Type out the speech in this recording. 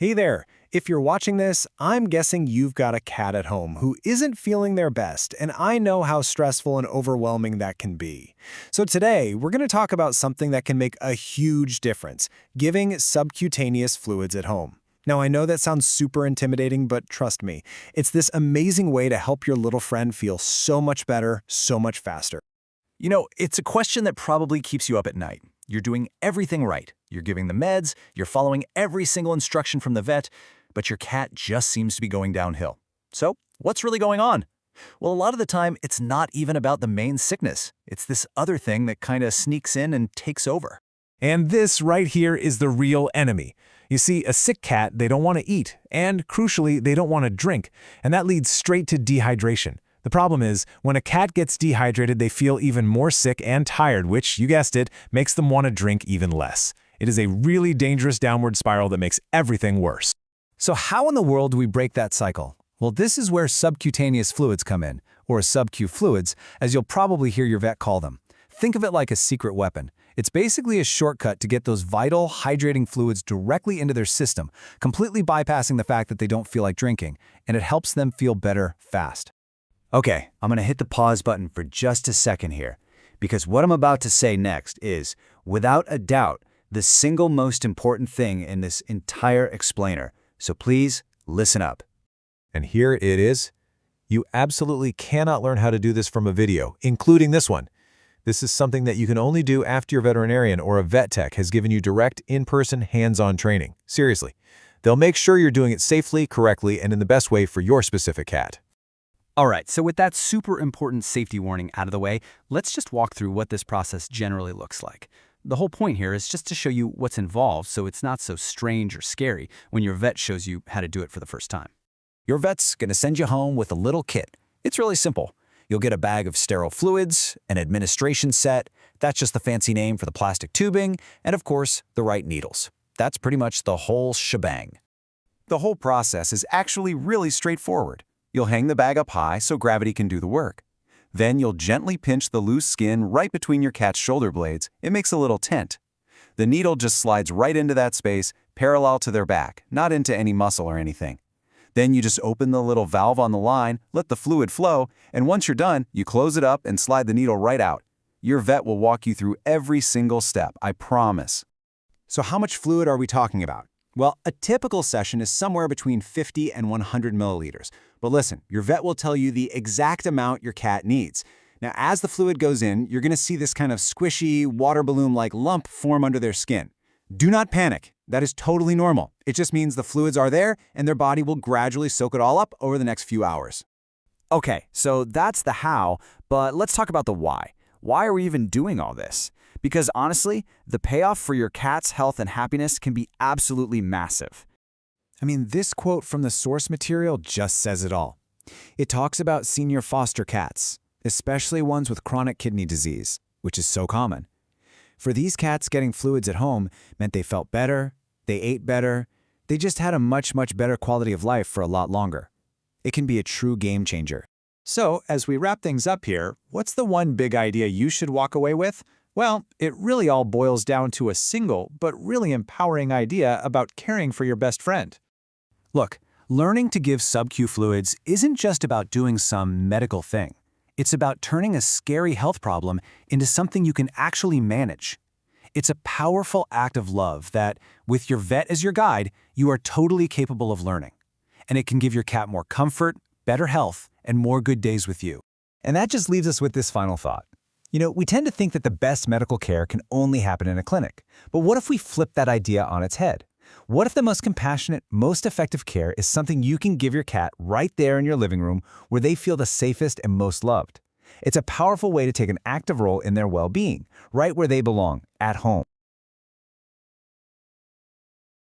Hey there! If you're watching this, I'm guessing you've got a cat at home who isn't feeling their best, and I know how stressful and overwhelming that can be. So today, we're going to talk about something that can make a huge difference, giving subcutaneous fluids at home. Now, I know that sounds super intimidating, but trust me, it's this amazing way to help your little friend feel so much better, so much faster. It's a question that probably keeps you up at night. You're doing everything right. You're giving the meds, you're following every single instruction from the vet, but your cat just seems to be going downhill. So, what's really going on? Well, a lot of the time, it's not even about the main sickness. It's this other thing that kind of sneaks in and takes over. And this right here is the real enemy. You see, a sick cat, they don't want to eat, and crucially, they don't want to drink, and that leads straight to dehydration. The problem is, when a cat gets dehydrated, they feel even more sick and tired, which, you guessed it, makes them want to drink even less. It is a really dangerous downward spiral that makes everything worse. So how in the world do we break that cycle? Well, this is where subcutaneous fluids come in, or sub-Q fluids, as you'll probably hear your vet call them. Think of it like a secret weapon. It's basically a shortcut to get those vital, hydrating fluids directly into their system, completely bypassing the fact that they don't feel like drinking, and it helps them feel better fast. Okay, I'm going to hit the pause button for just a second here, because what I'm about to say next is, without a doubt, the single most important thing in this entire explainer. So please, listen up. And here it is. You absolutely cannot learn how to do this from a video, including this one. This is something that you can only do after your veterinarian or a vet tech has given you direct, in-person, hands-on training. Seriously. They'll make sure you're doing it safely, correctly, and in the best way for your specific cat. Alright, so with that super important safety warning out of the way, let's just walk through what this process generally looks like. The whole point here is just to show you what's involved so it's not so strange or scary when your vet shows you how to do it for the first time. Your vet's going to send you home with a little kit. It's really simple. You'll get a bag of sterile fluids, an administration set, that's just the fancy name for the plastic tubing, and of course, the right needles. That's pretty much the whole shebang. The whole process is actually really straightforward. You'll hang the bag up high so gravity can do the work. Then you'll gently pinch the loose skin right between your cat's shoulder blades. It makes a little tent. The needle just slides right into that space, parallel to their back, not into any muscle or anything. Then you just open the little valve on the line, let the fluid flow, and once you're done, you close it up and slide the needle right out. Your vet will walk you through every single step, I promise. So how much fluid are we talking about? Well, a typical session is somewhere between 50 and 100 milliliters. But listen, your vet will tell you the exact amount your cat needs. Now, as the fluid goes in, you're going to see this kind of squishy, water balloon-like lump form under their skin. Do not panic. That is totally normal. It just means the fluids are there, and their body will gradually soak it all up over the next few hours. Okay, so that's the how, but let's talk about the why. Why are we even doing all this? Because honestly, the payoff for your cat's health and happiness can be absolutely massive. I mean, this quote from the source material just says it all. It talks about senior foster cats, especially ones with chronic kidney disease, which is so common. For these cats, getting fluids at home meant they felt better, they ate better, they just had a much better quality of life for a lot longer. It can be a true game changer. So, as we wrap things up here, what's the one big idea you should walk away with? Well, it really all boils down to a single but really empowering idea about caring for your best friend. Look, learning to give sub-Q fluids isn't just about doing some medical thing. It's about turning a scary health problem into something you can actually manage. It's a powerful act of love that, with your vet as your guide, you are totally capable of learning. And it can give your cat more comfort, better health, and more good days with you. And that just leaves us with this final thought. We tend to think that the best medical care can only happen in a clinic. But what if we flip that idea on its head? What if the most compassionate, most effective care is something you can give your cat right there in your living room where they feel the safest and most loved? It's a powerful way to take an active role in their well-being, right where they belong, at home.